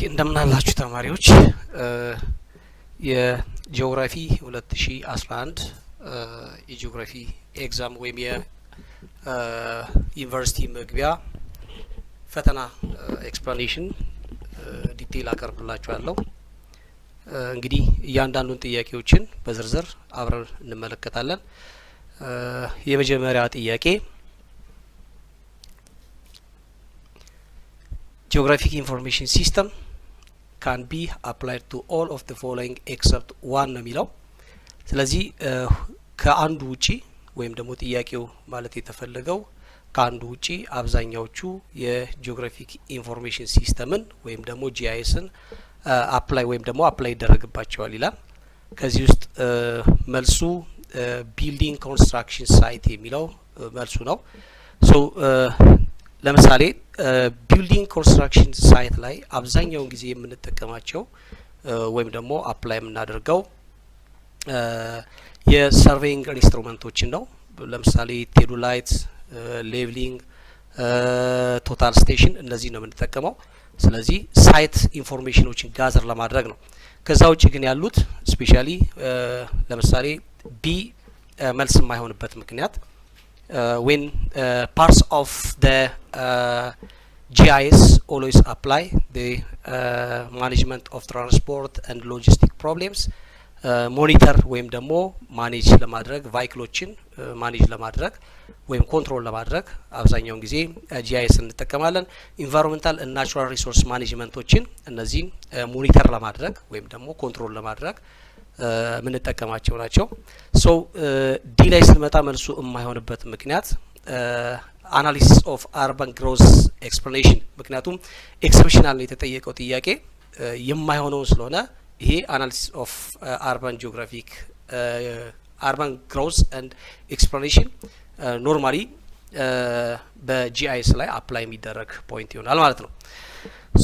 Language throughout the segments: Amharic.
እንደምን አላችሁ ተማሪዎች የጂኦግራፊ 2011 የጂኦግራፊ ኤግዛም ወይም የዩኒቨርሲቲ መግቢያ ፈተና ኤክስፕላኔሽን ዲቴል አቀርብላችኋለሁ። እንግዲህ እያንዳንዱን ጥያቄዎችን በዝርዝር አብረን እንመለከታለን። የመጀመሪያ ጥያቄ Geographic information system can be applied to all of the following except one ነው የሚለው። ስለዚህ ከአንዱ ውጪ ወይም ደግሞ ጥያቄው ማለት የተፈለገው ከአንዱ ውጪ አብዛኛዎቹ የጂኦግራፊክ ኢንፎርሜሽን ሲስተምን ወይም ደግሞ ጂአይኤስን አፕላይ ወይም ደግሞ አፕላይ ይደረግባቸዋል ይላል። ከዚህ ውስጥ መልሱ ቢልዲንግ ኮንስትራክሽን ሳይት የሚለው መልሱ ነው። ሶ ለምሳሌ ቢልዲንግ ኮንስትራክሽን ሳይት ላይ አብዛኛውን ጊዜ የምንጠቀማቸው ወይም ደግሞ አፕላይ የምናደርገው የሰርቬይንግ ኢንስትሩመንቶችን ነው። ለምሳሌ ቴዱላይት፣ ሌቭሊንግ፣ ቶታል ስቴሽን እነዚህ ነው የምንጠቀመው። ስለዚህ ሳይት ኢንፎርሜሽኖችን ጋዘር ለማድረግ ነው። ከዛ ውጭ ግን ያሉት ስፔሻሊ ለምሳሌ ቢ መልስ የማይሆንበት ምክንያት when parts of the GIS always apply the management of transport and logistic problems ሞኒተር ወይም ደግሞ ማኔጅ ለማድረግ ቫይክሎችን ማኔጅ ለማድረግ ወይም ኮንትሮል ለማድረግ አብዛኛውን ጊዜ GIS እንጠቀማለን። ኢንቫይሮንመንታል እና ናቹራል ሪሶርስ ማኔጅመንቶችን እነዚህን ሞኒተር ለማድረግ ወይም ደግሞ ኮንትሮል ለማድረግ ምንጠቀማቸው ናቸው። ሶ ዲ ላይ ስንመጣ መልሱ የማይሆንበት ምክንያት አናሊሲስ ኦፍ አርባን ግሮዝ ኤክስፕላኔሽን፣ ምክንያቱም ኤክሰፕሽናል ነው የተጠየቀው ጥያቄ የማይሆነውን ስለሆነ ይሄ አናሊሲስ ኦፍ አርባን ጂኦግራፊክ አርባን ግሮዝ ኤንድ ኤክስፕላኔሽን ኖርማሊ በጂአይኤስ ላይ አፕላይ የሚደረግ ፖይንት ይሆናል ማለት ነው።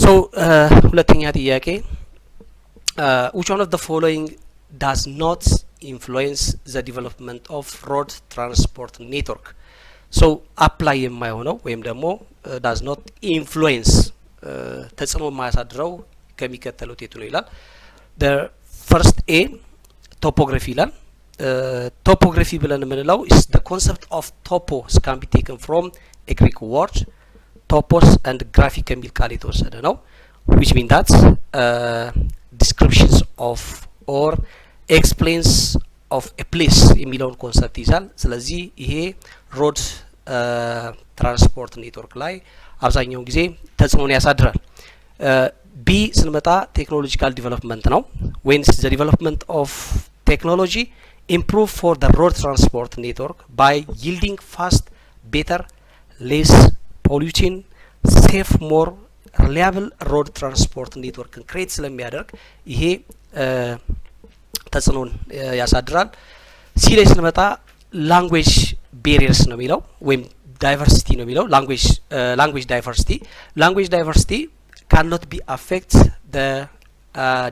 ሶ ሁለተኛ ጥያቄ which one of the following does not influence the development of road transport network? So apply የማይሆነው ወይም ደግሞ does not influence ተጽዕኖ የማያሳድረው ከሚከተሉት የቱ ነው ይላል። the first A topography ይላል። topography ብለን የምንለው is the concept of topos can be taken from a Greek word topos and graphic ከሚል ቃል የተወሰደ ነው, which means that descriptions of or explains of a place የሚለውን ኮንሰፕት ይዛል። ስለዚህ ይሄ ሮድ ትራንስፖርት ኔትወርክ ላይ አብዛኛውን ጊዜ ተጽዕኖን ያሳድራል። ቢ ስንመጣ ቴክኖሎጂካል ዲቨሎፕመንት ነው። when the development of technology improve for the road transport network by yielding fast, better, less polluting, safe, more ሪላያብል ሮድ ትራንስፖርት ኔትወርክን ክሬት ስለሚያደርግ ይሄ ተጽዕኖን ያሳድራል። ሲ ላይ ስንመጣ ላንጉዌጅ ቤሪየርስ ነው የሚለው ወይም ዳይቨርሲቲ ነው የሚለው። ላንጉዌጅ ዳይቨርሲቲ ካንኖት ቢ አፌክት ዘ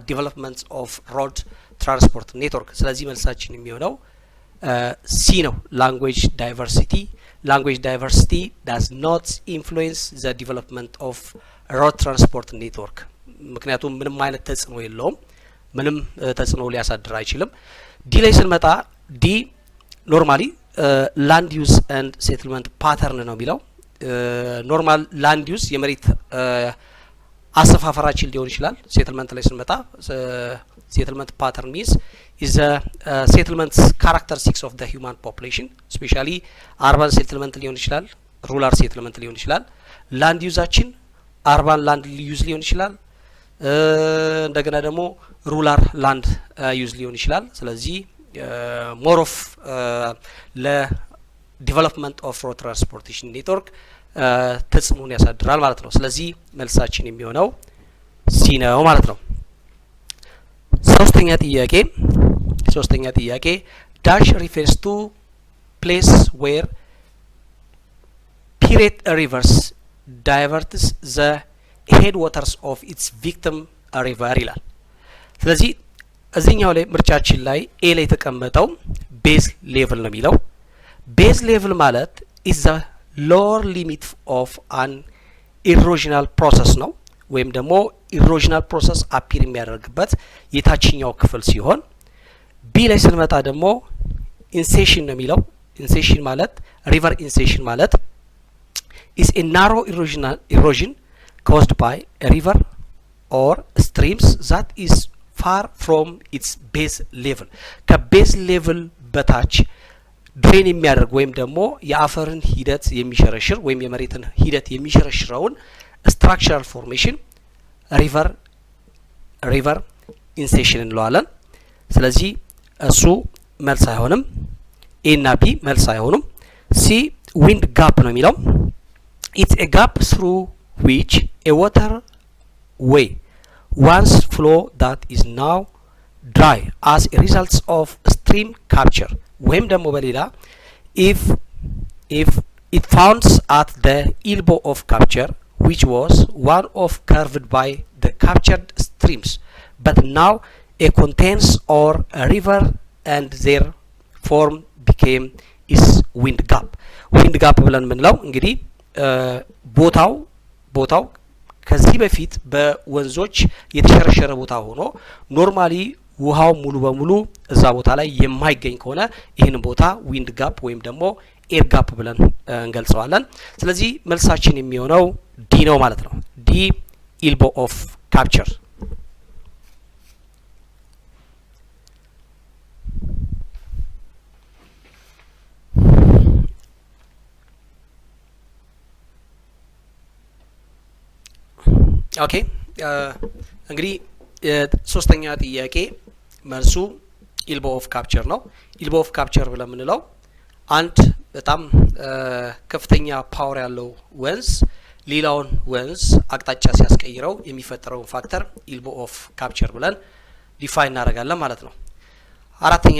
ዲቨሎፕመንት ኦፍ ሮድ ትራንስፖርት ኔትወርክ። ስለዚህ መልሳችን የሚሆነው ሲ ነው። ላንጉዌጅ ዳይቨርሲቲ does not influence the development of road transport network ምክንያቱም ምንም አይነት ተጽዕኖ የለውም፣ ምንም ተጽዕኖ ሊያሳድር አይችልም። ዲ ላይ ስንመጣ ዲ ኖርማሊ ላንድ ዩዝ ኤንድ ሴትልመንት ፓተርን ነው የሚለው። ኖርማል ላንድ ዩዝ የመሬት አሰፋፈራችን ሊሆን ይችላል። ሴትልመንት ላይ ስንመጣ settlement pattern means is the settlement characteristics of the human population, especially urban settlement ሊሆን ይችላል፣ rural settlement ሊሆን ይችላል። land ዩዛችን urban land ዩዝ ሊሆን ይችላል፣ እንደገና ደግሞ rural land ዩዝ ሊሆን ይችላል። ስለዚህ more of ለዲቨሎፕመንት ኦፍ road transportation network ተጽዕኖን ያሳድራል ማለት ነው። ስለዚህ መልሳችን የሚሆነው ሲ ነው ማለት ነው። ሶስተኛ ጥያቄ ዳሽ refers to place where pirate rivers diverts the headwaters of its victim river ይላል። ስለዚህ እዚህኛው ላይ ምርጫችን ላይ ኤ ላይ የተቀመጠው ቤዝ ሌቭል ነው የሚለው። ቤዝ ሌቭል ማለት is the lower limit of an erosional process ነው ወይም ደግሞ ኢሮዥናል ፕሮሰስ አፒር የሚያደርግበት የታችኛው ክፍል ሲሆን ቢ ላይ ስንመጣ ደግሞ ኢንሴሽን ነው የሚለው። ኢንሴሽን ማለት ሪቨር ኢንሴሽን ማለት is a narrow erosion caused by a river or streams that is far from its base level ከቤዝ ሌቭል በታች ድሬን የሚያደርግ ወይም ደግሞ የአፈርን ሂደት የሚሸረሽር ወይም የመሬትን ሂደት የሚሸረሽረውን ስትራክቸራል ፎርሜሽን ሪቨር ኢንሴሽን እንለዋለን። ስለዚህ እሱ መልስ አይሆንም። ኤ እና ቢ መልስ አይሆኑም። ሲ ዊንድ ጋፕ ነው የሚለው። ኢትስ ኤ ጋፕ ትሩ ዊች ኤ ዋተር ዌይ ዋንስ ፍሎ ዳት ኢዝ ናው ድራይ አስ ኤ ሪዛልትስ ኦፍ ስትሪም ካፕቸር ወይም ደግሞ በሌላ ኢፍ it founds at the elbow of capture which was one of curved by the captured streams but now it contains or a river and their form became is wind gap ብለን ምንለው እንግዲህ ቦታው ከዚህ በፊት በወንዞች የተሸረሸረ ቦታ ሆኖ ኖርማሊ ውሃው ሙሉ በሙሉ እዛ ቦታ ላይ የማይገኝ ከሆነ ይህንን ቦታ ዊንድ ጋፕ ወይም ደግሞ ኤር ጋፕ ብለን እንገልጸዋለን። ስለዚህ መልሳችን የሚሆነው ዲ ነው ማለት ነው። ዲ ኢልቦ ኦፍ ካፕቸር። ኦኬ እንግዲህ ሶስተኛ ጥያቄ መልሱ ኢልቦ ኦፍ ካፕቸር ነው። ኢልቦ ኦፍ ካፕቸር ብለን የምንለው አንድ በጣም ከፍተኛ ፓወር ያለው ወንዝ ሌላውን ወንዝ አቅጣጫ ሲያስቀይረው የሚፈጠረውን ፋክተር ኢልቦ ኦፍ ካፕቸር ብለን ዲፋይን እናደርጋለን ማለት ነው። አራተኛ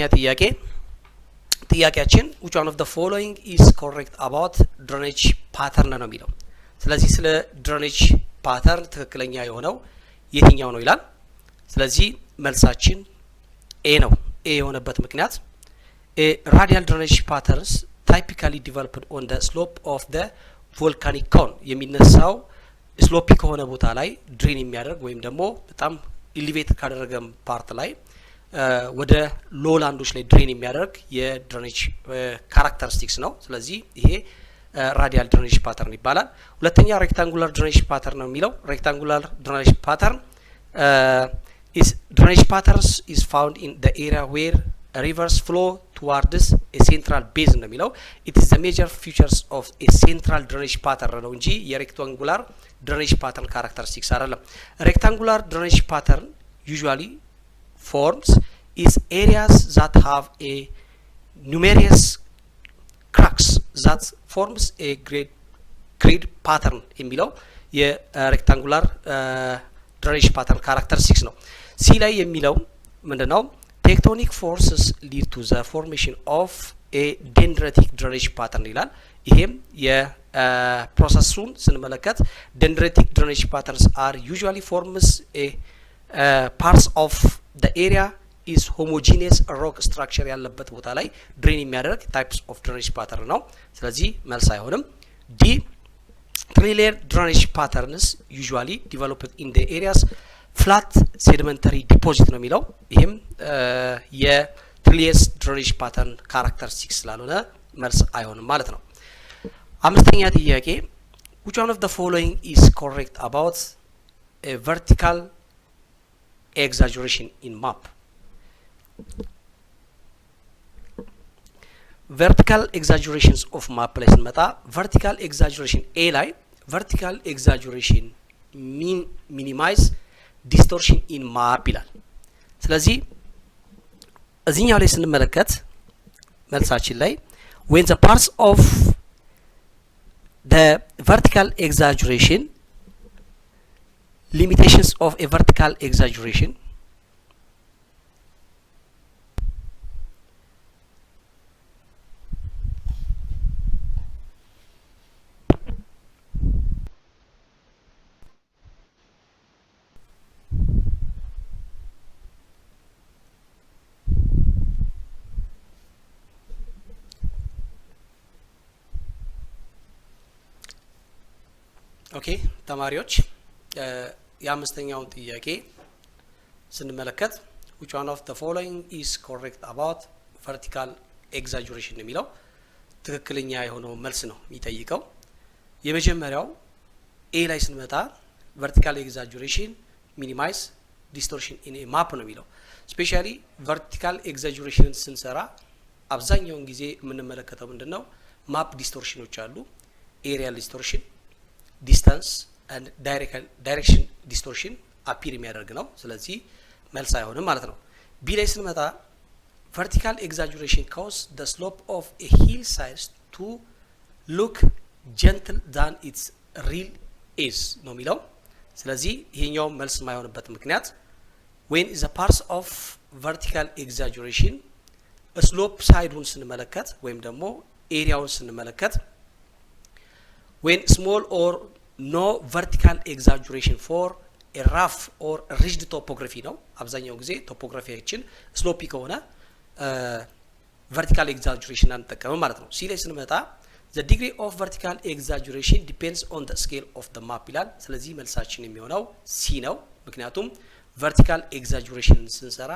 ጥያቄያችን which one of the following is correct about drainage pattern ነው የሚለው። ስለዚህ ስለ drainage pattern ትክክለኛ የሆነው የትኛው ነው ይላል። ስለዚህ መልሳችን ኤ ነው። ኤ የሆነበት ምክንያት radial drainage patterns typically developed on the slope of the volcanic cone የሚነሳው ስሎፒ ከሆነ ቦታ ላይ ድሬን የሚያደርግ ወይም ደግሞ በጣም ኢሊቬት ካደረገ ፓርት ላይ ወደ ሎላንዶች ላይ ድሬን የሚያደርግ የድሬኔጅ ካራክተሪስቲክስ ነው። ስለዚህ ይሄ ራዲያል ድሬኔጅ ፓተርን ይባላል። ሁለተኛ ሬክታንጉላር ድሬኔጅ ፓተርን ነው የሚለው። ሬክታንጉላር ድሬኔጅ ፓተርን is drainage patterns is found in the area where rivers flow towards a central basin ነው የሚለው። it is the major features of a central drainage pattern ነው እንጂ የሬክታንጉላር ድሬኔጅ ፓተርን ካራክተሪስቲክስ አይደለም። ሬክታንጉላር ድሬኔጅ ፓተርን usually forms is areas that have a numerous cracks that forms a grid pattern የሚለው የሬክታንጉላር ድሬኔጅ ፓተርን ካራክተሪስቲክስ ነው። ሲ ላይ የሚለው ምንድነው? ቴክቶኒክ ፎርስስ ሊድ ቱ ዘ ፎርሜሽን ኦፍ ኤ ደንድሬቲክ ድሬኔጅ ፓተርን ይላል። ይሄም የፕሮሰሱን ስንመለከት ደንድሬቲክ ድሬኔጅ ፓተርንስ አር ዩዥዋሊ ፎርምስ ኤ ፓርትስ ኦፍ ዘ ኤሪያ ኢዝ ሆሞጂኒየስ ሮክ ስትራክቸር ያለበት ቦታ ላይ ድሬን የሚያደርግ ታይፕስ ኦፍ ድሬኔጅ ፓተርን ነው። ስለዚህ መልስ አይሆንም። ዲ ትሪሌር ድሬኔጅ ፓተርንስ ዩዥዋሊ ዲቨሎፕድ ኢን ዘ ኤሪያስ ፍላት ሴዲመንተሪ ዲፖዚት ነው የሚለው። ይህም የትሪሊየስ ድሬኔጅ ፓተርን ካራክተሪስቲክስ ስላልሆነ መልስ አይሆንም ማለት ነው። አምስተኛ ጥያቄ which one of the following is correct about a vertical exaggeration in map? vertical exaggerations of map ላይ ስንመጣ vertical exaggeration ኤ ላይ vertical exaggeration minimize distortion in map ይላል። ስለዚህ እዚህኛው ላይ ስንመለከት መልሳችን ላይ when the parts of the vertical exaggeration limitations of a vertical exaggeration ኦኬ ተማሪዎች የአምስተኛውን ጥያቄ ስንመለከት which one of the following is correct about vertical exaggeration የሚለው ትክክለኛ የሆነው መልስ ነው የሚጠይቀው። የመጀመሪያው ኤ ላይ ስንመጣ vertical exaggeration minimize distortion in a map ነው የሚለው። ስፔሻሊ vertical exaggeration ስንሰራ አብዛኛውን ጊዜ የምንመለከተው ምንድነው ማፕ ዲስቶርሽኖች አሉ። ኤሪያል ዲስቶርሽን፣ ዲስታንስ and direction distortion አፒር የሚያደርግ ነው። ስለዚህ መልስ አይሆንም ማለት ነው። ቢ ላይ ስንመጣ vertical exaggeration cause the slope of a hillside to look gentle than its real is ነው የሚለው። ስለዚህ ይሄኛው መልስ የማይሆንበት ምክንያት when is a part of vertical exaggeration ስሎፕ ሳይዱን ስንመለከት ወይም ደግሞ ኤሪያውን ስንመለከት when small or no vertical exaggeration for a rough or rigid topography ነው። አብዛኛው ጊዜ ቶፖግራፊያችን ስሎፒ ከሆነ vertical exaggeration አንጠቀምም ማለት ነው። ሲ ላይ ስንመጣ the degree of vertical exaggeration depends on the scale of the map ይላል። ስለዚህ መልሳችን የሚሆነው ሲ ነው። ምክንያቱም vertical exaggeration ስንሰራ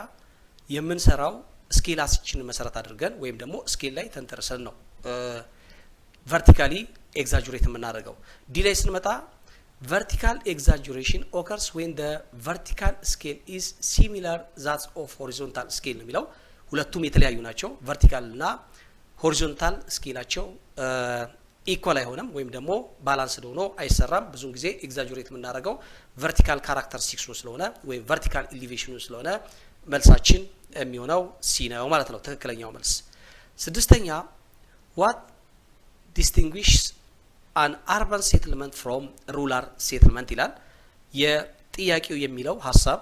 የምንሰራው ስኬላችንን መሰረት አድርገን ወይም ደግሞ ስኬል ላይ ተንተርሰን ነው vertically exaggerate የምናደርገው። ዲ ላይ ስንመጣ vertical exaggeration occurs when the vertical scale is similar that of horizontal scale ነው የሚለው። ሁለቱም የተለያዩ ናቸው። vertical እና horizontal ስኬላቸው ኢኳል አይሆንም ወይም ደግሞ ባላንስድ ሆኖ አይሰራም። ብዙውን ጊዜ ኤግዛጀሬት የምናደርገው vertical characteristics ስለሆነ ወይም vertical elevation ስለሆነ መልሳችን የሚሆነው ሲ ነው ማለት ነው ትክክለኛው መልስ። ስድስተኛ what distinguishes an urban settlement from rural settlement ይላል። የጥያቄው የሚለው ሐሳብ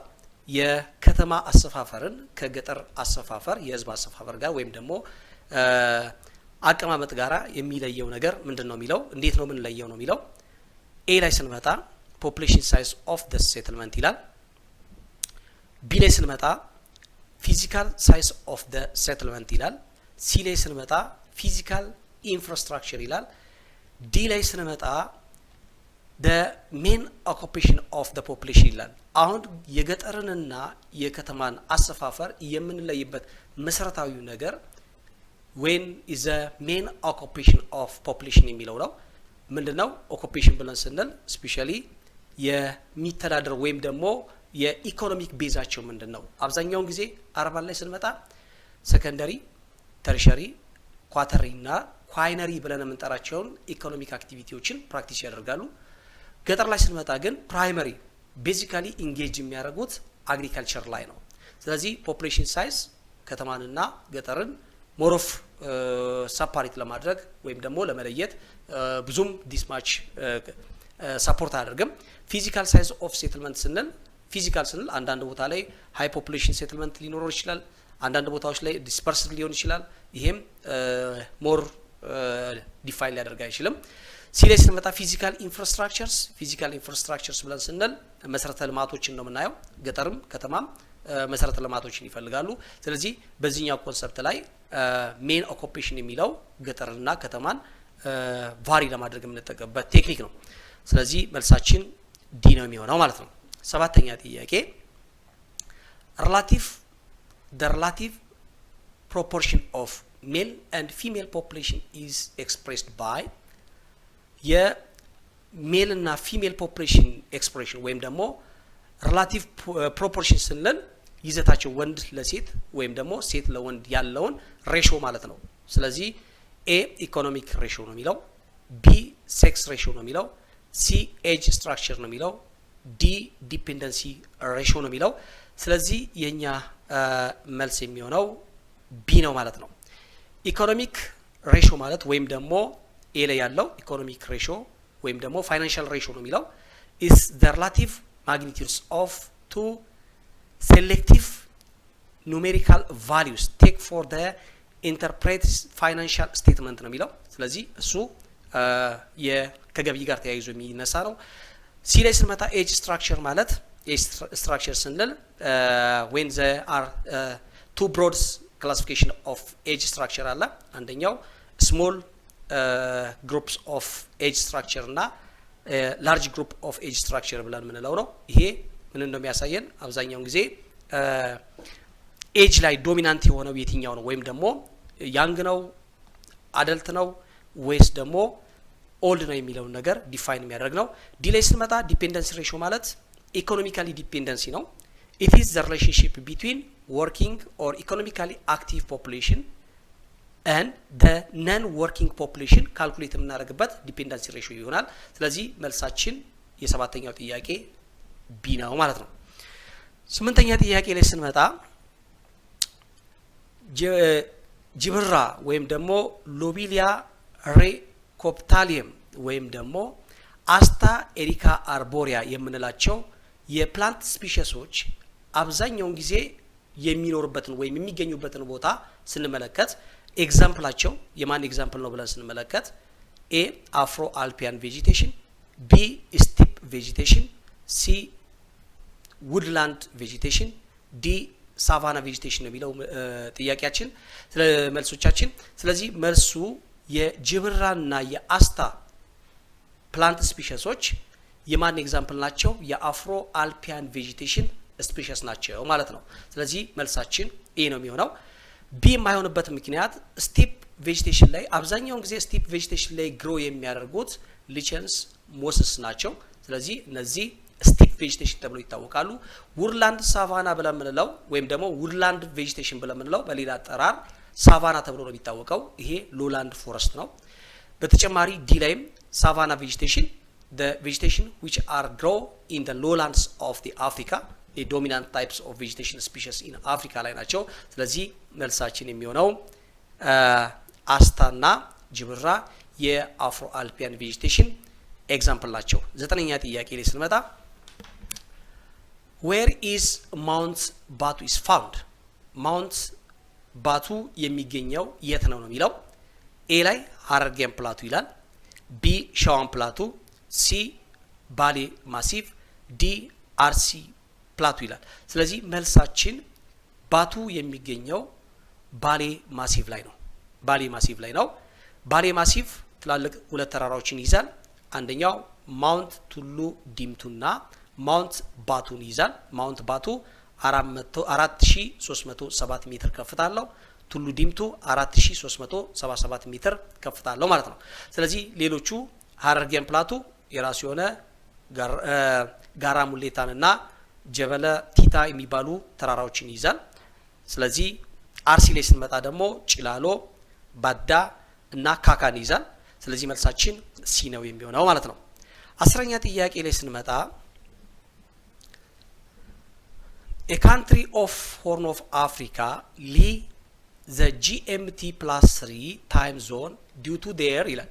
የከተማ አሰፋፈርን ከገጠር አሰፋፈር የህዝብ አሰፋፈር ጋር ወይም ደግሞ አቀማመጥ ጋራ የሚለየው ነገር ምንድነው የሚለው እንዴት ነው የምንለየው ነው የሚለው። ኤ ላይ ስንመጣ population size of the settlement ይላል። ቢ ላይ ስንመጣ physical size of the settlement ይላል። ሲ ላይ ስንመጣ physical infrastructure ይላል። ዲ ላይ ስንመጣ the main occupation of the population ይላል። አሁን የገጠርንና የከተማን አሰፋፈር የምንለይበት መሰረታዊ ነገር when is the main occupation of population የሚለው ነው። ምንድነው occupation ብለን ስንል ስፔሻሊ የሚተዳደር ወይም ደግሞ የኢኮኖሚክ ቤዛቸው ምንድነው? አብዛኛውን ጊዜ አርባን ላይ ስንመጣ ሰከንደሪ፣ ተርሸሪ፣ ኳተሪ እና ኳይነሪ ብለን የምንጠራቸውን ኢኮኖሚክ አክቲቪቲዎችን ፕራክቲስ ያደርጋሉ። ገጠር ላይ ስንመጣ ግን ፕራይመሪ ቤዚካሊ ኢንጌጅ የሚያደርጉት አግሪካልቸር ላይ ነው። ስለዚህ ፖፑሌሽን ሳይዝ ከተማንና ገጠርን ሞሮፍ ሰፓሬት ለማድረግ ወይም ደግሞ ለመለየት ብዙም ዲስማች ሰፖርት አያደርግም። ፊዚካል ሳይዝ ኦፍ ሴትልመንት ስንል ፊዚካል ስንል አንዳንድ ቦታ ላይ ሃይ ፖፑሌሽን ሴትልመንት ሊኖረው ይችላል፣ አንዳንድ ቦታዎች ላይ ዲስፐርስድ ሊሆን ይችላል። ይሄም ሞር ዲፋይን ሊያደርግ አይችልም። ሲ ላይ ስንመጣ ፊዚካል ኢንፍራስትራክቸርስ ብለን ስንል መሰረተ ልማቶችን ነው የምናየው። ገጠርም ከተማም መሰረተ ልማቶችን ይፈልጋሉ። ስለዚህ በዚህኛው ኮንሰፕት ላይ ሜን ኦኩፔሽን የሚለው ገጠርና ከተማን ቫሪ ለማድረግ የምንጠቀምበት ቴክኒክ ነው። ስለዚህ መልሳችን ዲ ነው የሚሆነው ማለት ነው። ሰባተኛ ጥያቄ the relative proportion of male and female population is expressed by የሜል እና ፊሜል ፖፑሌሽን ኤክስፕሬሽን ወይም ደግሞ ሪላቲቭ ፕሮፖርሽን ስንል ይዘታቸው ወንድ ለሴት ወይም ደግሞ ሴት ለወንድ ያለውን ሬሾ ማለት ነው። ስለዚህ ኤ ኢኮኖሚክ ሬሾ ነው የሚለው፣ ቢ ሴክስ ሬሾ ነው የሚለው፣ ሲ ኤጅ ስትራክቸር ነው የሚለው፣ ዲ ዲፔንደንሲ ሬሾ ነው የሚለው። ስለዚህ የኛ መልስ የሚሆነው ቢ ነው ማለት ነው። ኢኮኖሚክ ሬሾ ማለት ወይም ደግሞ ኤ ላይ ያለው ኢኮኖሚክ ሬሾ ወይም ደግሞ ፋይናንሻል ሬሾ ነው የሚለው is the relative magnitudes of two selective numerical values take for the interpreted financial statement ነው የሚለው። ስለዚህ እሱ ከገቢ ጋር ተያይዞ የሚነሳ ነው። ሲ ላይ ስንመጣ ኤጅ ስትራክቸር ማለት ኤጅ ስትራክቸር ስንል when there are two broad classification of age structure አለ። አንደኛው small groups of age structure እና ላርጅ ግሩፕ ኦፍ ኤጅ ስትራክቸር ብለን የምንለው ነው። ይሄ ምን እንደሚያሳየን አብዛኛውን ጊዜ ኤጅ ላይ ዶሚናንት የሆነው የትኛው ነው ወይም ደግሞ ያንግ ነው አደልት ነው ወይስ ደግሞ ኦልድ ነው የሚለውን ነገር ዲፋይን የሚያደርግ ነው። ዲ ላይ ስንመጣ ዲፔንደንሲ ሬሽዮ ማለት ኢኮኖሚካሊ ዲፔንደንሲ ነው። ኢት ኢዝ ዘ ሪሌሽንሺፕ ቢትዊን ወርኪንግ ኦር ኢኮኖሚካሊ አክቲቭ ፖፑሌሽን and the non working population ካልኩሌት የምናደርግበት ዲፔንደንሲ ሬሽዮ ይሆናል። ስለዚህ መልሳችን የሰባተኛው ጥያቄ ቢ ነው ማለት ነው። ስምንተኛ ጥያቄ ላይ ስንመጣ ጅብራ ወይም ደግሞ ሎቢሊያ ሬኮፕታሊየም ወይም ደግሞ አስታ ኤሪካ አርቦሪያ የምንላቸው የፕላንት ስፒሺሶች አብዛኛውን ጊዜ የሚኖርበትን ወይም የሚገኙበትን ቦታ ስንመለከት ኤግዛምፕላቸው የማን ኤግዛምፕል ነው ብለን ስንመለከት ኤ አፍሮ አልፒያን ቬጂቴሽን፣ ቢ ስቲፕ ቬጂቴሽን፣ ሲ ውድላንድ ቬጂቴሽን፣ ዲ ሳቫና ቬጂቴሽን ነው የሚለው ጥያቄያችን ስለ መልሶቻችን። ስለዚህ መልሱ የጅብራና የአስታ ፕላንት ስፒሺሶች የማን ኤግዛምፕል ናቸው? የአፍሮ አልፒያን ቬጂቴሽን ስፒሺስ ናቸው ማለት ነው። ስለዚህ መልሳችን ኤ ነው የሚሆነው። ቢ የማይሆንበት ምክንያት ስቲፕ ቬጂቴሽን ላይ አብዛኛውን ጊዜ ስቲፕ ቬጂቴሽን ላይ ግሮ የሚያደርጉት ሊቸንስ ሞስስ ናቸው። ስለዚህ እነዚህ ስቲፕ ቬጂቴሽን ተብሎ ይታወቃሉ። ውድላንድ ሳቫና ብለን የምንለው ወይም ደግሞ ውድላንድ ቬጂቴሽን ብለን የምንለው በሌላ አጠራር ሳቫና ተብሎ ነው የሚታወቀው። ይሄ ሎላንድ ፎረስት ነው። በተጨማሪ ዲ ላይም ሳቫና ቬጂቴሽን the vegetation which are grow in the lowlands of the Africa the dominant types of vegetation species in Africa ላይ ናቸው። ስለዚህ መልሳችን የሚሆነው አስታና ጅብራ የአፍሮ አልፒያን ቬጂቴሽን ኤግዛምፕል ናቸው። ዘጠነኛ ጥያቄ ላይ ስንመጣ where is Mount Batu is found ማውንት ባቱ የሚገኘው የት ነው ነው የሚለው ኤ ላይ ሀረርጌን ፕላቱ ይላል፣ ቢ ሸዋን ፕላቱ፣ ሲ ባሌ ማሲቭ፣ ዲ አርሲ ፕላቱ ይላል። ስለዚህ መልሳችን ባቱ የሚገኘው ባሌ ማሲቭ ላይ ነው። ባሌ ማሲቭ ላይ ነው። ባሌ ማሲቭ ትላልቅ ሁለት ተራራዎችን ይይዛል። አንደኛው ማውንት ቱሉ ዲምቱና ማውንት ባቱን ይይዛል። ማውንት ባቱ 4307 ሜትር ከፍታ አለው። ቱሉ ዲምቱ 4377 ሜትር ከፍታ አለው ማለት ነው። ስለዚህ ሌሎቹ ሀረርጌን ፕላቱ የራሱ የሆነ ጋራ ሙሌታንና ጀበለ ቲታ የሚባሉ ተራራዎችን ይይዛል። ስለዚህ አርሲ ላይ ስንመጣ ደግሞ ጭላሎ፣ ባዳ እና ካካን ይይዛል። ስለዚህ መልሳችን ሲ ነው የሚሆነው ማለት ነው። አስረኛ ጥያቄ ላይ ስንመጣ a country of Horn of Africa lead the GMT plus 3 time zone due to their ይላል።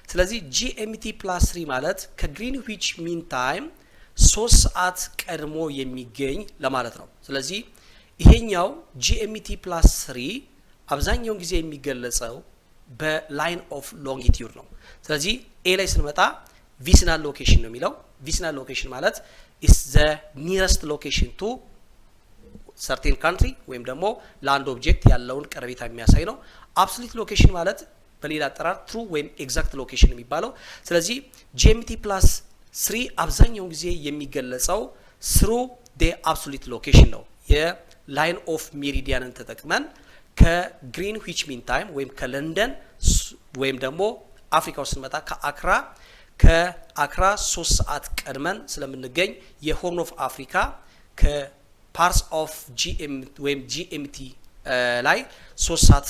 ስለዚህ GMT plus 3 ማለት ከግሪንዊች ሚን ታይም 3 ሰዓት ቀድሞ የሚገኝ ለማለት ነው። ስለዚህ ይሄኛው GMT plus 3 አብዛኛውን ጊዜ የሚገለጸው በላይን ኦፍ ሎንጊቲዩድ ነው። ስለዚህ ኤ ላይ ስንመጣ ቪሲናል ሎኬሽን ነው የሚለው። ቪሲናል ሎኬሽን ማለት is the nearest location to ሰርቴን ካንትሪ ወይም ደግሞ ለአንድ ኦብጀክት ያለውን ቀረቤታ የሚያሳይ ነው። አብሶሉት ሎኬሽን ማለት በሌላ አጠራር ትሩ ወይም ኤግዛክት ሎኬሽን የሚባለው። ስለዚህ GMT plus 3 አብዛኛውን ጊዜ የሚገለጸው ስሩ ደ አብሶሉት ሎኬሽን ነው። የላይን ኦፍ ሜሪዲያንን ተጠቅመን ከግሪንዊች ሚን ታይም ወይም ከለንደን ወይም ደግሞ አፍሪካ ውስጥ ስንመጣ ከአክራ 3 ሰዓት ቀድመን ስለምንገኝ የሆርን ኦፍ አፍሪካ ፓርስ ኦፍ ጂኤም ወይም GMT ላይ 3 ሰዓት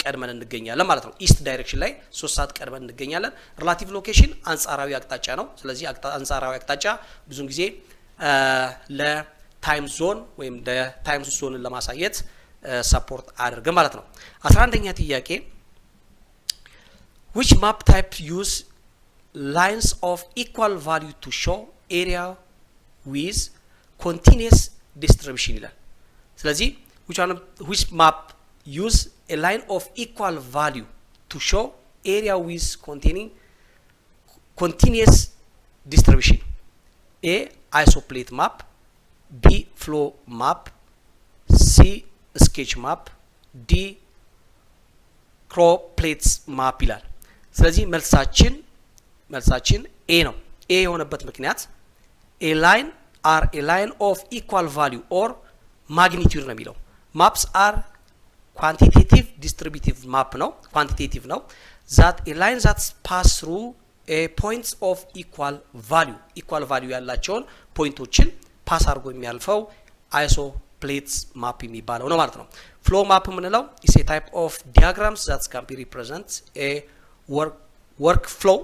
ቀድመን እንገኛለን ማለት ነው። ኢስት ዳይሬክሽን ላይ 3 ሰዓት ቀድመን እንገኛለን። ሪላቲቭ ሎኬሽን አንጻራዊ አቅጣጫ ነው። ስለዚህ አንጻራዊ አቅጣጫ ብዙ ጊዜ ለታይም ዞን ወይም ለታይም ዞንን ለማሳየት ሰፖርት አድርገን ማለት ነው። 11ኛ ጥያቄ which map type use lines of equal value to show area with continuous distribution ይላል። ስለዚህ which map use a line of equal value to show area with containing continuous distribution? A isoplate map, B flow map, C sketch map, D crow plates map ይላል። ስለዚህ መልሳችን ኤ ነው። ኤ የሆነበት ምክንያት a line are a line of equal value or magnitude ነው የሚለው maps are quantitative distributive map ነው quantitative ነው that a line that pass through a points of equal value ያላቸውን ፖይንቶችን ፓስ አድርጎ የሚያልፈው isosceles map የሚባለው ነው ማለት ነው flow map ምንለው is a type of diagrams that can be represent a workflow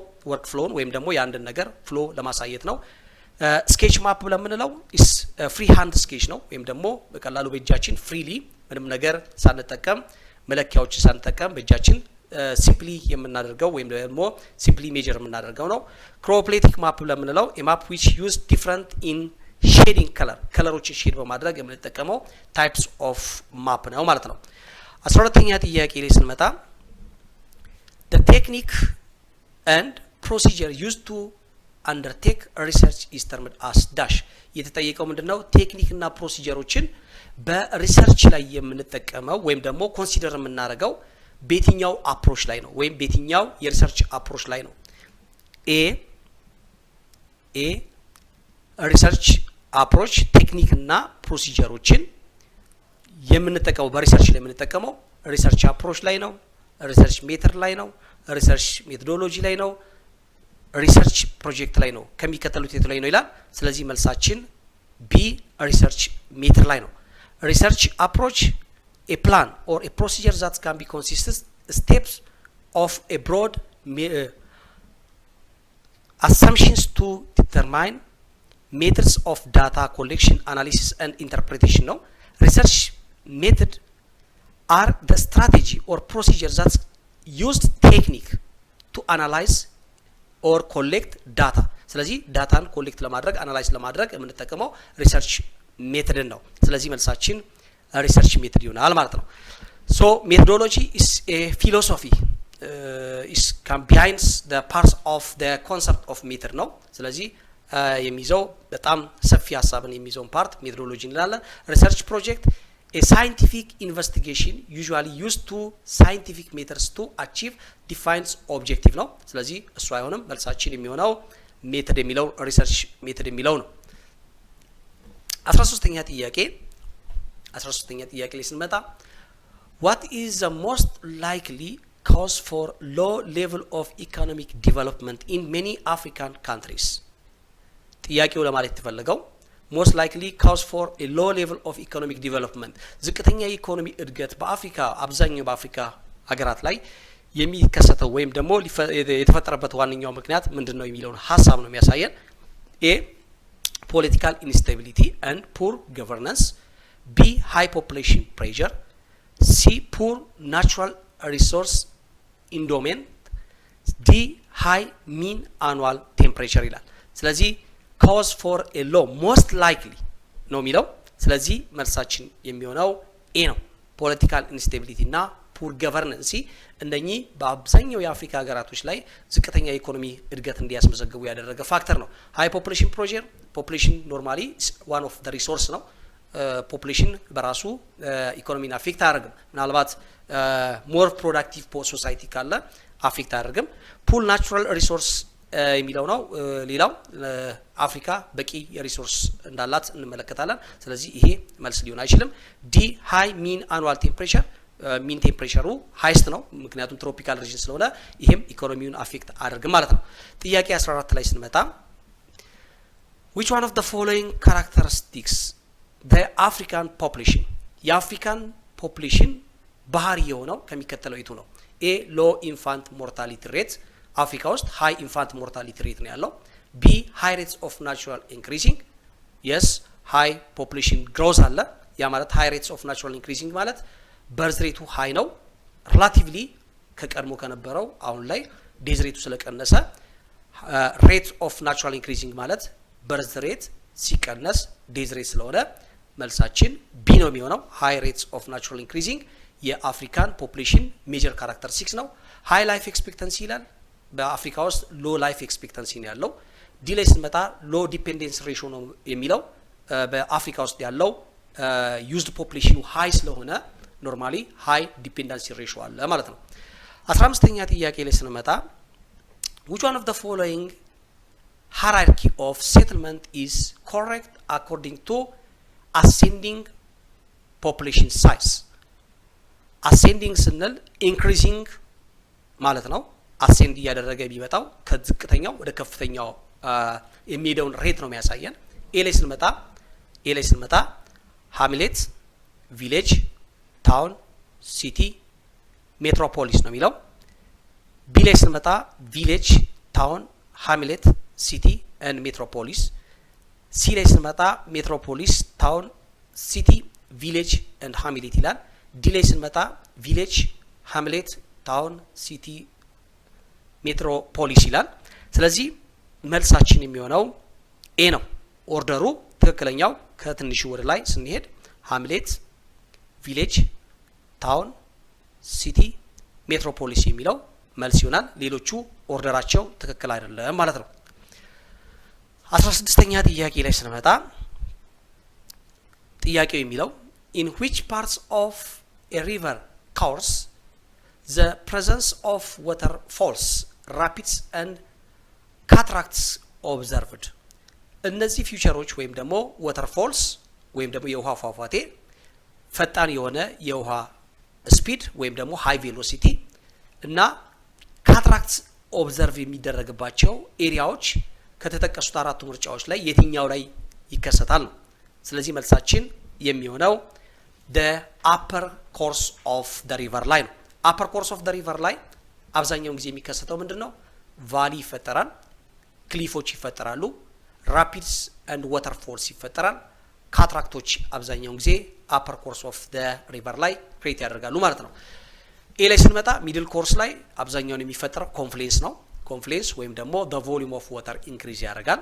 ወይም ደግሞ የአንድ ነገር flow ለማሳየት ነው ስኬች ማፕ ብለን ምንለው is ፍሪ ሃንድ ስኬች ነው ወይም ደግሞ በቀላሉ በእጃችን ፍሪሊ ምንም ነገር ሳንጠቀም መለኪያዎችን ሳንጠቀም በእጃችን ሲምፕሊ የምናደርገው ወይም ደግሞ ሲምፕሊ ሜጀር የምናደርገው ነው ክሮፕሌቲክ ማፕ ብለን ምንለው a map which use different in shading ከለሮችን ሼድ በማድረግ የምንጠቀመው types of map ነው ማለት ነው 12ኛ ጥያቄ ላይ ስንመጣ the technique and procedure used to undertake research is termed as dash የተጠየቀው ምንድነው ቴክኒክ እና ፕሮሲጀሮችን በሪሰርች ላይ የምንጠቀመው ወይም ደግሞ ኮንሲደር የምናደርገው በየትኛው አፕሮች ላይ ነው ወይም በየትኛው የሪሰርች አፕሮች ላይ ነው ኤ ሪሰርች አፕሮች ቴክኒክ እና ፕሮሲጀሮችን የምንጠቀመው በሪሰርች ላይ የምንጠቀመው ሪሰርች አፕሮች ላይ ነው ሪሰርች ሜተድ ላይ ነው ሪሰርች ሜቶዶሎጂ ላይ ነው ሪሰርች ፕሮጀክት ላይ ነው ከሚከተሉት የቱ ላይ ነው ይላል ስለዚህ መልሳችን ቢ ሪሰርች ሜተድ ላይ ነው ሪሰርች አፕሮች a plan or a procedure that can be consistent steps of a broad assumptions to determine methods of data collection analysis and interpretation ነው research method are the strategy or procedure that used technique to analyze or collect data ስለዚህ ዳታን ኮሌክት ለማድረግ አናላይዝ ለማድረግ የምንጠቀመው ሪሰርች ሜተድን ነው ስለዚህ መልሳችን ሪሰርች ሜተድ ይሆናል ማለት ነው so methodology is a philosophy is behind the parts of the concept of method ነው ስለዚህ የሚይዘው በጣም ሰፊ ሐሳብን የሚይዘው ፓርት ሜቶዶሎጂ እንላለን ሪሰርች ፕሮጀክት a scientific investigation usually used to scientific methods to achieve defined objective ነው ስለዚህ እሱ አይሆንም መልሳችን የሚሆነው ሜተድ የሚለው ሪሰርች ሜተድ የሚለው ነው 13ኛ ጥያቄ ላይ ስንመጣ what is the most likely cause for low level of economic development in many African countries ጥያቄው ለማለት ተፈልገው most likely cause for a low level of economic development ዝቅተኛ የኢኮኖሚ እድገት በአፍሪካ አብዛኛው በአፍሪካ ሀገራት ላይ የሚከሰተው ወይም ደግሞ የተፈጠረበት ዋነኛው ምክንያት ምንድነው የሚለውን ሐሳብ ነው የሚያሳየን a political instability and poor governance b high population pressure c poor natural resource endowment d high mean annual temperature ይላል ስለዚህ cause for a low most likely ነው የሚለው ስለዚህ መልሳችን የሚሆነው ኤ ነው political instability እና poor governance እንደኚህ በአብዛኛው የአፍሪካ ሀገራቶች ላይ ዝቅተኛ ኢኮኖሚ እድገት እንዲያስመዘግቡ ያደረገ ፋክተር ነው high population pressure population normally one of the resource ነው population በራሱ ኢኮኖሚን አፌክት አያደርግም ምናልባት more productive society ካለ አፌክት አያደርግም poor natural resource የሚለው ነው ሌላው አፍሪካ በቂ የሪሶርስ እንዳላት እንመለከታለን ስለዚህ ይሄ መልስ ሊሆን አይችልም ዲ ሃይ ሚን አኑዋል ቴምፕሬቸር ሚን ቴምፕሬቸሩ ሃይስት ነው ምክንያቱም ትሮፒካል ሪጅን ስለሆነ ይሄም ኢኮኖሚውን አፌክት አድርግ ማለት ነው ጥያቄ 14 ላይ ስንመጣ which one of the following characteristics the African population የአፍሪካን ፖፑሌሽን ባህሪ የሆነው ከሚከተለው የቱ ነው a low infant mortality rate አፍሪካ ውስጥ high infant mortality rate ነው ያለው b high rates of natural increasing yes high population growth አለ ያ ማለት high rates of natural increasing ማለት birth rate high ነው relatively ከቀድሞ ከነበረው አሁን ላይ death rate ስለቀነሰ rate of natural increasing ማለት birth rate ሲቀነስ death rate ስለሆነ መልሳችን b ነው የሚሆነው high rates of natural increasing የአፍሪካን ፖፑሌሽን ሜጀር ካራክተሪስቲክስ ነው high life expectancy ይላል በአፍሪካ ውስጥ ሎ ላይፍ ኤክስፔክታንሲ ነው ያለው ዲ ላይ ስንመጣ ሎ ዲፔንደንስ ሬሽዮ ነው የሚለው በአፍሪካ ውስጥ ያለው ዩዝድ ፖፑሌሽኑ ሃይ ስለሆነ ኖርማሊ ሃይ ዲፔንደንሲ ሬሽዮ አለ ማለት ነው 15ኛ ጥያቄ ላይ ስንመጣ which one of the following hierarchy of settlement is correct according to ascending population size. ascending ስንል increasing ማለት ነው። ascend እያደረገ ቢመጣው ከዝቅተኛው ወደ ከፍተኛው የሚሄደውን ሬት ነው የሚያሳየን። ኤ ላይ ስንመጣ ሃምሌት፣ ቪሌጅ፣ ታውን፣ ሲቲ፣ ሜትሮፖሊስ ነው የሚለው። ቢ ላይ ስንመጣ ቪሌጅ፣ ታውን፣ ሃምሌት፣ ሲቲ ኤንድ ሜትሮፖሊስ። ሲ ላይ ስንመጣ ሜትሮፖሊስ፣ ታውን፣ ሲቲ፣ ቪሌጅ ኤንድ ሃምሌት ይላል። ዲ ላይ ስንመጣ ቪሌጅ፣ ሃምሌት፣ ታውን፣ ሲቲ፣ ሜትሮፖሊስ ይላል። ስለዚህ መልሳችን የሚሆነው ኤ ነው። ኦርደሩ ትክክለኛው ከትንሹ ወደ ላይ ስንሄድ ሃምሌት፣ ቪሌጅ፣ ታውን፣ ሲቲ፣ ሜትሮፖሊስ የሚለው መልስ ይሆናል። ሌሎቹ ኦርደራቸው ትክክል አይደለም ማለት ነው። 16ኛ ጥያቄ ላይ ስንመጣ ጥያቄው የሚለው in which parts of a river course the presence of waterfalls, rapids and cataracts observed. እነዚህ ፊውቸሮች ወይም ደግሞ waterfalls ወይም ደግሞ የውሃ ፏፏቴ፣ ፈጣን የሆነ የውሃ ስፒድ ወይም ደግሞ ሃይ ቬሎሲቲ እና ካትራክትስ ኦብዘርቭ የሚደረግባቸው ኤሪያዎች ከተጠቀሱት አራቱ ምርጫዎች ላይ የትኛው ላይ ይከሰታል ነው። ስለዚህ መልሳችን የሚሆነው the upper course of the river ላይ ነው። upper course of the river ላይ አብዛኛውን ጊዜ የሚከሰተው ምንድነው? ቫሊ ይፈጠራል፣ ክሊፎች ይፈጠራሉ፣ ራፒድስ and waterfalls ይፈጠራል። ካትራክቶች አብዛኛውን ጊዜ upper course of the river ላይ ክሬት ያደርጋሉ ማለት ነው። ኤ ላይ ስንመጣ ሚድል ኮርስ ላይ አብዛኛውን የሚፈጠረው ኮንፍሉዌንስ ነው። ኮንፍሉዌንስ ወይም ደግሞ the volume of water increase ያደርጋል።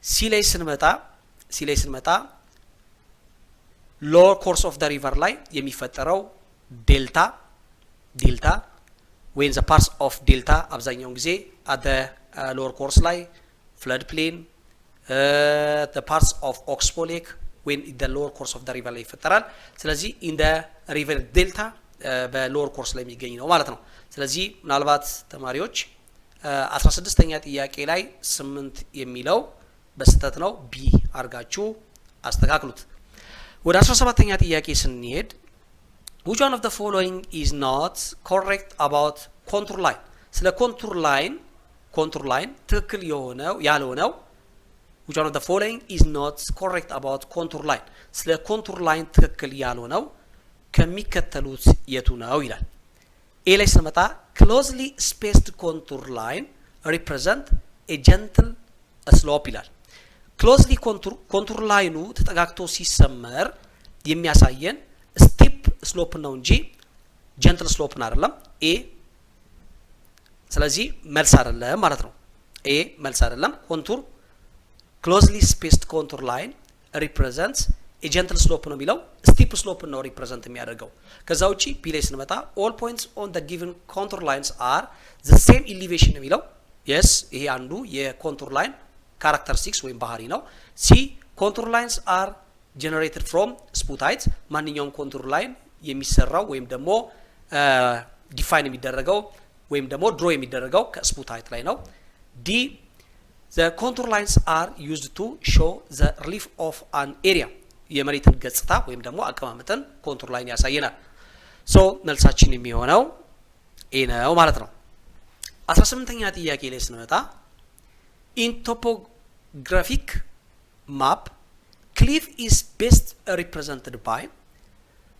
ሲ ላይ ስንመጣ lower course of the river ላይ የሚፈጠረው ዴልታ when the parts of delta አብዛኛውን ጊዜ at the lower course ላይ flood plain the parts of Oxbow Lake when in the lower course of the river ላይ ይፈጠራል። ስለዚህ in the river delta በሎወር ኮርስ ላይ የሚገኝ ነው ማለት ነው። ስለዚህ ምናልባት ተማሪዎች 16ኛ ጥያቄ ላይ 8 የሚለው በስተት ነው፣ ቢ አርጋችሁ አስተካክሉት። ወደ 17ኛ ጥያቄ ስንሄድ which one of the following is not correct about contour line? ስለ ኮንቱር ላይን ትክክል ያልሆነው which one of the following is not correct about contour line? ስለ ኮንቱር ላይን ትክክል ያልሆነው ከሚከተሉት የቱ ነው ይላል። ኤ ላይ ስንመጣ closely spaced contour line represent a gentle slope ይላል። closely ኮንቱር ላይኑ ተጠጋግቶ ሲሰመር የሚያሳየን ስቲፕ ስሎፕ ነው እንጂ ጀንትል ስሎፕን አይደለም። ኤ ስለዚህ መልስ አይደለም ማለት ነው። ኤ መልስ አይደለም። ኮንቱር closely spaced contour line represents a gentle slope ነው የሚለው ስቲፕ ስሎፕ ነው ሪፕሬዘንት የሚያደርገው። ከዛ ውጪ ቢ ላይ ስንመጣ all points on the given contour lines are the same elevation ነው የሚለው yes ይሄ አንዱ የኮንቱር ላይን ካራክተሪስቲክስ ወይም ባህሪ ነው። ሲ contour lines are generated from smooth height ማንኛውም ኮንቱር ላይን የሚሰራው ወይም ደግሞ ዲፋይን የሚደረገው ወይም ደግሞ ድሮ የሚደረገው ከስሙት ሃይት ላይ ነው። ዲ the contour lines are used to show the relief of an area የመሬትን ገጽታ ወይም ደግሞ አቀማመጥን ኮንቱር ላይን ያሳየናል። ሶ መልሳችን የሚሆነው ኤ ነው ማለት ነው። 18ኛ ጥያቄ ላይ ስንመጣ in topographic map cliff is best represented by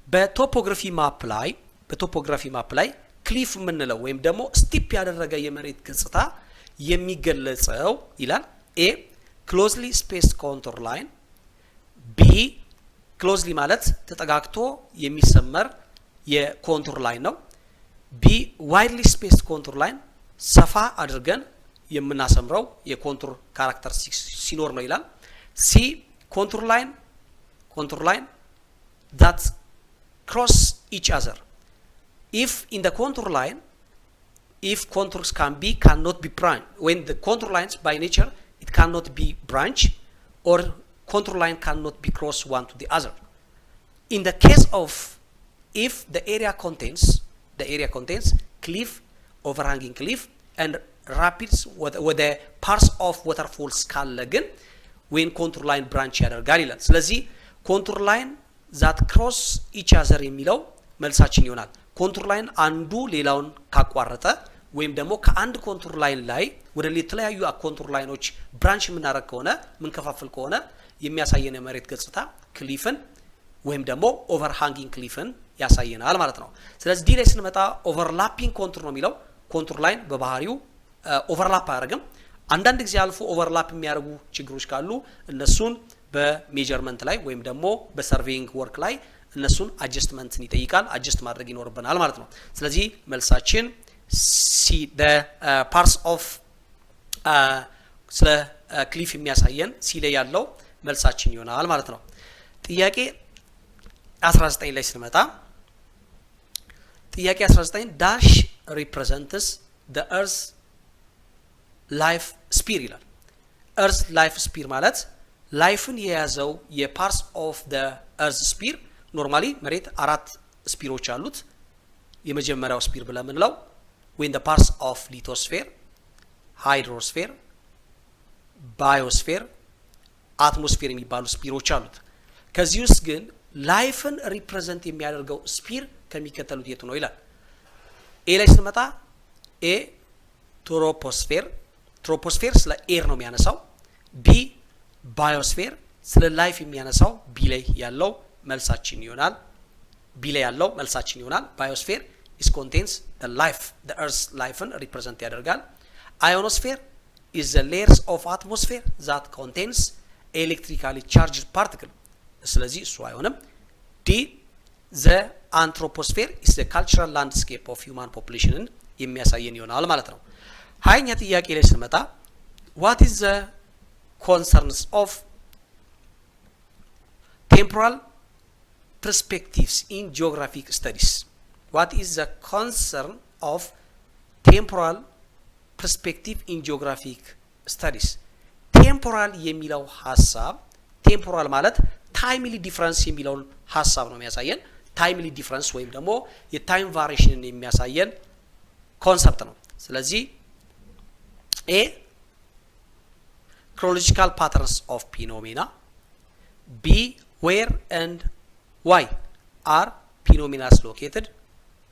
በቶፖግራፊ ማፕ ላይ ክሊፍ የምንለው ወይም ደግሞ ስቲፕ ያደረገ የመሬት ገጽታ የሚገለጸው ይላል። ኤ ክሎዝሊ ስፔስድ ኮንቱር ላይን፣ ቢ ክሎዝሊ ማለት ተጠጋግቶ የሚሰመር የኮንቱር ላይን ነው። ቢ ዋይድሊ ስፔስድ ኮንቱር ላይን ሰፋ አድርገን የምናሰምረው የኮንቱር ካራክተሪስቲክስ ሲኖር ነው ይላል። ሲ ኮንቱር ላይን that cross each other if in the contour line if contours cannot be branch when the contour lines by nature it cannot be branch or contour line cannot be cross one to the other. In the case of if the area contains cliff, overhanging cliff and rapids ወደ parts of waterfalls ካለ ግን when contour line branch ያደርጋል ይላል ስለዚህ contour line that cross each other የሚለው መልሳችን ይሆናል contour line አንዱ ሌላውን ካቋረጠ ወይም ደግሞ ከአንድ contour line ላይ ወደ የተለያዩ contour ላይኖች branch የምናደርግ ከሆነ ምን ከፋፍል ከሆነ የሚያሳየን የመሬት ገጽታ ክሊፍን ወይም ደግሞ overhanging ክሊፍን ያሳየናል ማለት ነው ስለዚህ ዲ ላይ ስንመጣ overlapping contour ነው የሚለው contour line በባህሪው overlap አያደርግም አንዳንድ ጊዜ አልፎ overlap የሚያደርጉ ችግሮች ካሉ እነሱን በሜጀርመንት ላይ ወይም ደግሞ በሰርቬይንግ ወርክ ላይ እነሱን አጀስትመንትን ይጠይቃል አጀስት ማድረግ ይኖርብናል ማለት ነው ስለዚህ መልሳችን ሲ the parts of ስለ ክሊፍ የሚያሳየን ሲ ላይ ያለው መልሳችን ይሆናል ማለት ነው ጥያቄ 19 ላይ ስንመጣ ጥያቄ 19 dash represents the earth life sphere ይላል earth life sphere ማለት ላይፍን የያዘው የፓርትስ ኦፍ the earth sphere ኖርማሊ መሬት አራት ስፒሮች አሉት የመጀመሪያው ስፒር ብለን ምንለው when the parts of lithosphere hydrosphere biosphere atmosphere የሚባሉ ስፒሮች አሉት ከዚህ ውስጥ ግን ላይፍን ሪፕሬዘንት የሚያደርገው ስፒር ከሚከተሉት የቱ ነው ይላል ኤ ላይ ስንመጣ ኤ ትሮፖስፌር ስለ ኤር ነው የሚያነሳው ቢ ባዮስፌር ስለ ላይፍ የሚያነሳው ቢ ላይ ያለው መልሳችን ይሆናል ቢ ላይ ያለው መልሳችን ይሆናል ባዮስፌር is contains the life the earth's life represent ያደርጋል ionosphere is the layers of atmosphere that contains electrically charged particle ስለዚህ እሱ አይሆንም ዲ the anthroposphere is the cultural landscape of human population የሚያሳየን ይሆናል ማለት ነው ሃይኛ ጥያቄ ላይ ስንመጣ what is the concerns of temporal perspectives in geographic studies what is the concern of temporal perspective in geographic studies temporal የሚለው ሐሳብ temporal ማለት timely difference የሚለውን ሐሳብ ነው የሚያሳየን timely difference ወይም ደግሞ የታይም ቫሪዬሽንን የሚያሳየን ኮንሰፕት ነው ስለዚህ A chronological patterns of phenomena B where and why are phenomena located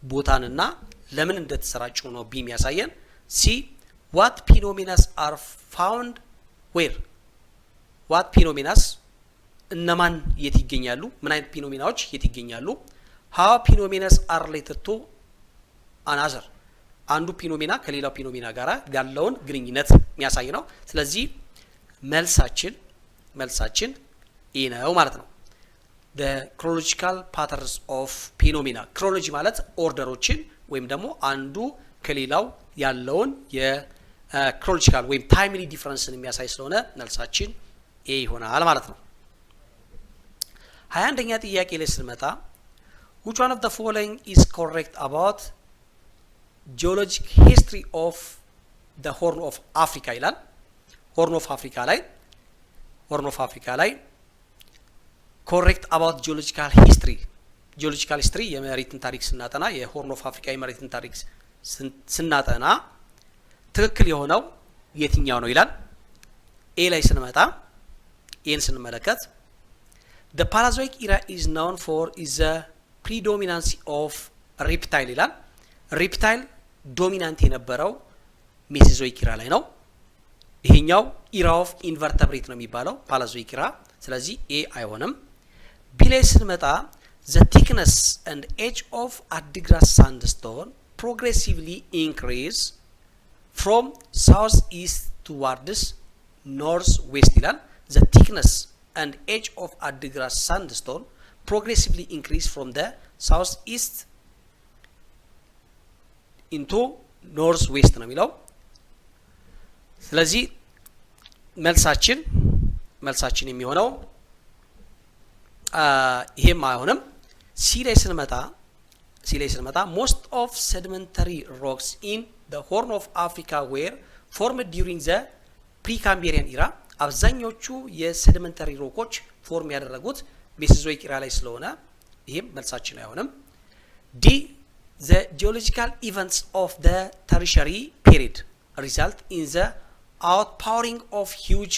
ቦታንና ለምን እንደተሰራጩ ነው B የሚያሳየን C what phenomena are found where what phenomena እነማን የት ይገኛሉ ምን አይነት ፊኖሜናዎች የት ይገኛሉ how phenomena are related to another አንዱ ፊኖሜና ከሌላው ፊኖሜና ጋራ ያለውን ግንኙነት የሚያሳይ ነው ስለዚህ መልሳችን ኤ ነው ማለት ነው the chronological patterns of phenomena chronology ማለት ኦርደሮችን ወይም ደግሞ አንዱ ከሌላው ያለውን የchronological ወይም timely differenceን የሚያሳይ ስለሆነ መልሳችን ኤ ይሆናል ማለት ነው 21ኛ ጥያቄ ላይ ስንመጣ which one of the following is correct about geologic history of the horn of africa ይላል horn of africa ላይ correct about geological history የመሬትን ታሪክ ስናጠና የሆርን ኦፍ አፍሪካ የመሬትን ታሪክ ስናጠና ትክክል የሆነው የትኛው ነው ይላል ኤ ላይ ስንመጣ ኤን ስንመለከት the Paleozoic era is known for is the predominance of reptile ይላል reptile ዶሚናንት የነበረው ሜሶዞይክ ኢራ ላይ ነው ይሄኛው ኢራ ኦፍ ኢንቨርተብሬት ነው የሚባለው ፓላዞይክ ኢራ ስለዚህ ኤ አይሆንም ቢ ላይ ስንመጣ the thickness and age of Adigram sandstone progressively increase from southeast towards northwest ይላል the thickness and age of Adigram sandstone progressively increase from the southeast into northwest ነው የሚለው ስለዚህ መልሳችን የሚሆነው ይሄም አይሆንም ሲ ላይ ስንመጣ most of sedimentary rocks in the horn of africa were formed during the pre-cambrian era አብዛኞቹ የሴዲመንተሪ ሮኮች ፎርም ያደረጉት ሜሶዞይክ ኢራ ላይ ስለሆነ ይሄም መልሳችን አይሆንም ዲ the geological events of the tertiary period result in the outpouring of huge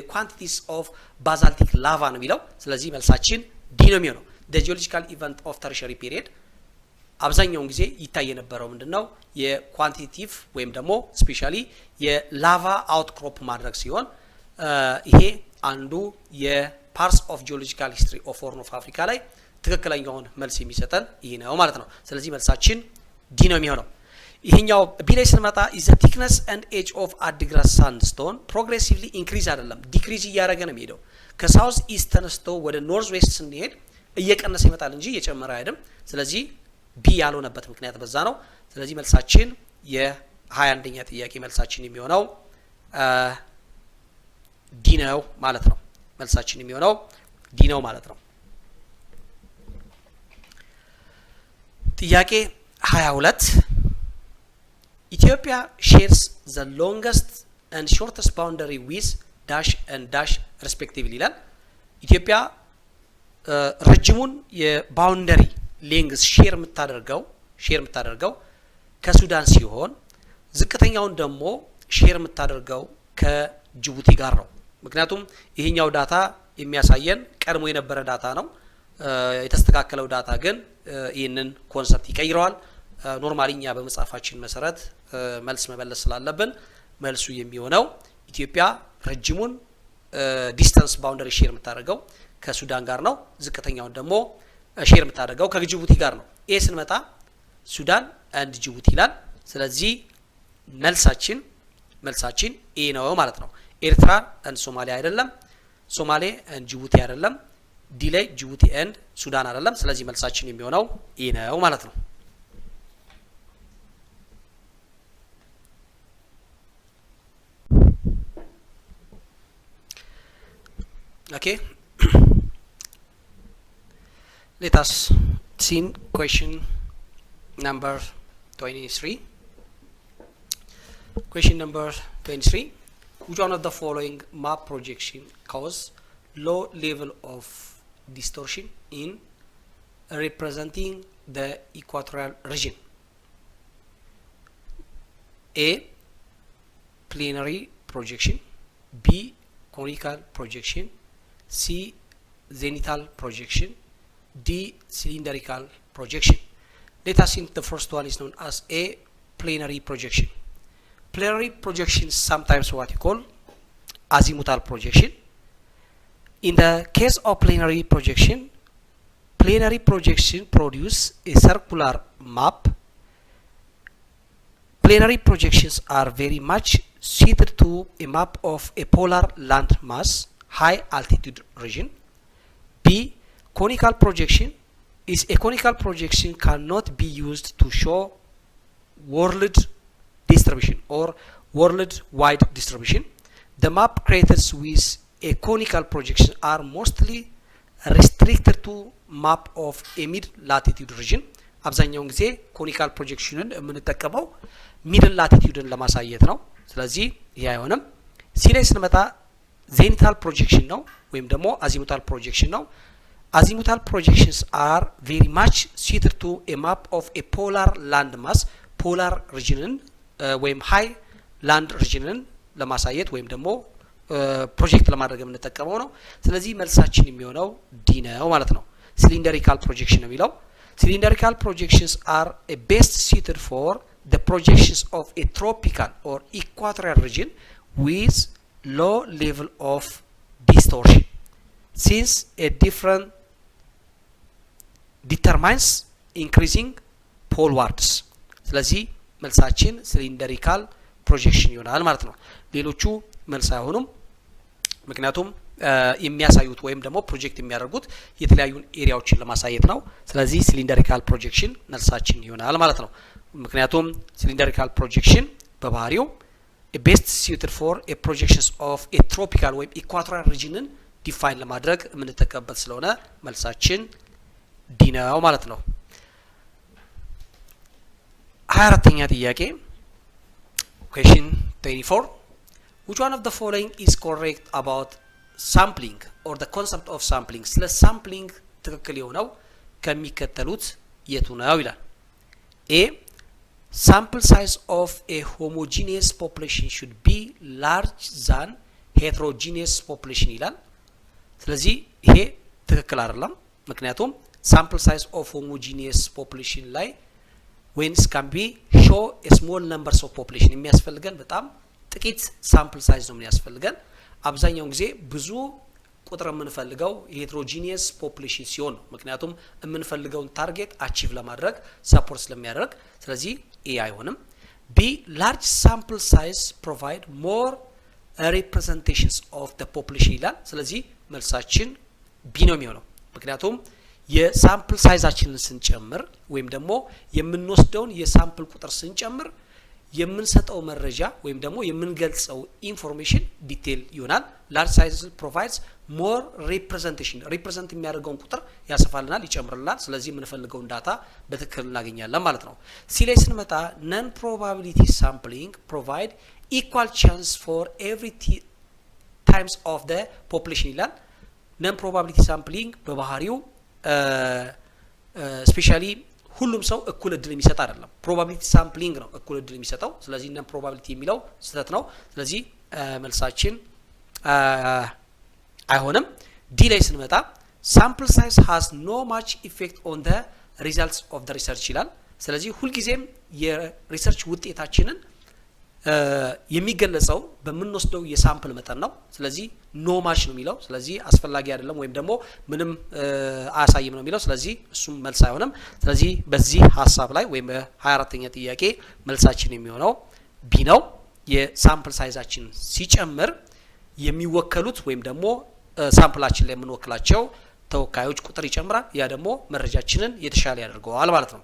quantities of basaltic lava ነው የሚለው። ስለዚህ መልሳችን ዲ ነው የሚሆነው። the geological event of tertiary period አብዛኛውን ጊዜ ይታይ የነበረው ምንድነው የኳንቲቲቭ ወይም ደግሞ ስፔሻሊ የላቫ አውትክሮፕ ማድረግ ሲሆን ይሄ አንዱ የፓርትስ ኦፍ ጂኦሎጂካል ሂስትሪ ኦፍ ሆርን ኦፍ አፍሪካ ላይ ትክክለኛውን መልስ የሚሰጠን ይሄ ነው ማለት ነው። ስለዚህ መልሳችን ዲ ነው የሚሆነው። ይሄኛው ቢ ላይ ስንመጣ is the thickness and age of አዲግራት ሳንድስቶን progressively increase አይደለም ዲክሪዝ እያደረገ ነው የሚሄደው። ከሳውዝ ኢስት ተነስቶ ወደ ኖርዝ ዌስት ስንሄድ እየቀነሰ ይመጣል እንጂ እየጨመረ አይደለም። ስለዚህ ቢ ያልሆነበት ምክንያት በዛ ነው። ስለዚህ መልሳችን የ21ኛ ጥያቄ መልሳችን የሚሆነው ዲ ነው ማለት ነው። መልሳችን የሚሆነው ዲ ነው ማለት ነው። ጥያቄ 22 ኢትዮጵያ shares the longest and shortest boundary with dash and dash respectively ይላል። ኢትዮጵያ ረጅሙን የባውንደሪ ሌንግዝ ሼር የምታደርገው ከሱዳን ሲሆን ዝቅተኛውን ደግሞ ሼር የምታደርገው ከጅቡቲ ጋር ነው። ምክንያቱም ይሄኛው ዳታ የሚያሳየን ቀድሞ የነበረ ዳታ ነው። የተስተካከለው ዳታ ግን ይህንን ኮንሰፕት ይቀይረዋል። ኖርማሊኛ በመጻፋችን መሰረት መልስ መመለስ ስላለብን መልሱ የሚሆነው ኢትዮጵያ ረጅሙን ዲስታንስ ባውንደሪ ሼር የምታደርገው ከሱዳን ጋር ነው። ዝቅተኛውን ደግሞ ሼር የምታደርገው ከጅቡቲ ጋር ነው። ኤ ስንመጣ ሱዳን አንድ ጅቡቲ ይላል። ስለዚህ መልሳችን ኤ ነው ማለት ነው። ኤርትራ አንድ ሶማሊያ አይደለም፣ ሶማሌ አንድ ጅቡቲ አይደለም፣ ዲ ላይ ጅቡቲ አንድ ሱዳን አይደለም። ስለዚህ መልሳችን የሚሆነው ኤ ነው ማለት ነው። Okay. Let us see question number 23. Question number 23. Which one of the following map projection cause low level of distortion in representing the equatorial region? A. Plenary projection. B. Conical projection. C. Zenithal projection. D. Cylindrical projection. Let us think the first one is known as a plenary projection. Plenary projection is sometimes what you call azimuthal projection. In the case of plenary projection produce a circular map. Plenary projections are very much suited to a map of a polar land mass, high altitude region. B. Conical projection is a conical projection cannot be used to show world distribution or worldwide distribution. The map created with a conical projection are mostly restricted to map of a mid latitude region. አብዛኛውን ጊዜ ኮኒካል ፕሮጀክሽንን የምንጠቀመው ሚድል ላቲቲዩድን ለማሳየት ነው። ስለዚህ ይሄ አይሆንም። ሲ ላይ ስንመጣ ዜኒታል ፕሮጀክሽን ነው ወይም ደግሞ አዚሙታል ፕሮጀክሽን ነው። አዚሙታል ፕሮጀክሽንስ አር ቬሪ ማች suited to a map of a polar land mass ፖላር ሪጅንን ወይም ሃይ ላንድ ሪጅንን ለማሳየት ወይም ደግሞ ፕሮጀክት ለማድረግ የምንጠቀመው ነው። ስለዚህ መልሳችን የሚሆነው ዲ ነው ማለት ነው። ሲሊንደሪካል ፕሮጀክሽን ነው የሚለው። Cylindrical projections are best suited for the projections of a tropical or equatorial region with low level of distortion, since a different determines increasing polewards. ስለዚህ መልሳችን cylindrical projection ይሆናል ማለት ነው። ሌሎቹ መልስ አይሆኑም፣ ምክንያቱም የሚያሳዩት ወይም ደግሞ ፕሮጀክት የሚያደርጉት የተለያዩ ኤሪያዎችን ለማሳየት ነው። ስለዚህ ሲሊንደሪካል ፕሮጀክሽን መልሳችን ይሆናል ማለት ነው። ምክንያቱም ሲሊንደሪካል ፕሮጀክሽን በባህሪው ቤስት suited for a projections of a tropical ወይም ኢኳቶሪያል ሪጅንን ዲፋይን ለማድረግ የምንጠቀምበት ስለሆነ መልሳችን ዲ ነው ማለት ነው። 24ኛ ጥያቄ question 24 which one of the following is correct about sampling or the concept of sampling? ስለ ሳምፕሊንግ ትክክል የሆነው ከሚከተሉት የቱ ነው ይላል። ኤ sample size of a homogeneous population should be large than heterogeneous population ይላል። ስለዚህ ይሄ ትክክል አይደለም። ምክንያቱም sample size of homogeneous population ላይ when it can be show a small numbers of population የሚያስፈልገን በጣም ጥቂት sample size ነው የሚያስፈልገን። አብዛኛው ጊዜ ብዙ ቁጥር የምንፈልገው heterogeneous population ሲሆን ምክንያቱም የምንፈልገውን ታርጌት አቺቭ ለማድረግ ሰፖርት ስለሚያደርግ ስለዚህ ኤ አይሆንም። ቢ large sample size provide more representations of the population ይላል። ስለዚህ መልሳችን ቢ ነው የሚሆነው። ምክንያቱም የሳምፕል ሳይዛችንን ስንጨምር ወይም ደግሞ የምንወስደውን የሳምፕል ቁጥር ስንጨምር የምንሰጠው መረጃ ወይም ደግሞ የምንገልጸው ኢንፎርሜሽን ዲቴል ይሆናል። large size provides more representation represent የሚያደርገውን ቁጥር ያሰፋልናል ይጨምርልናል። ስለዚህ የምንፈልገውን ዳታ በትክክል እናገኛለን ማለት ነው። ሲ ላይ ስንመጣ non probability sampling provide equal chance for every times of the population ይላል። non probability sampling በባህሪው ስፔሻሊ ሁሉም ሰው እኩል እድል የሚሰጥ አይደለም። ፕሮባቢሊቲ ሳምፕሊንግ ነው እኩል እድል የሚሰጠው። ስለዚህ ነን ፕሮባቢሊቲ የሚለው ስህተት ነው። ስለዚህ መልሳችን አይሆንም። ዲ ላይ ስንመጣ ሳምፕል ሳይዝ ሃዝ ኖ ማች ኢፌክት ኦን ዘ ሪዛልትስ ኦፍ ዘ ሪሰርች ይላል። ስለዚህ ሁልጊዜም የሪሰርች ውጤታችንን የሚገለጸው በምንወስደው የሳምፕል መጠን ነው። ስለዚህ ኖ ማች ነው የሚለው። ስለዚህ አስፈላጊ አይደለም ወይም ደግሞ ምንም አያሳይም ነው የሚለው። ስለዚህ እሱም መልስ አይሆንም። ስለዚህ በዚህ ሀሳብ ላይ ወይም በ24ኛ ጥያቄ መልሳችን የሚሆነው ቢ ነው። የሳምፕል ሳይዛችን ሲጨምር የሚወከሉት ወይም ደግሞ ሳምፕላችን ላይ የምንወክላቸው ተወካዮች ቁጥር ይጨምራል። ያ ደግሞ መረጃችንን የተሻለ ያደርገዋል ማለት ነው።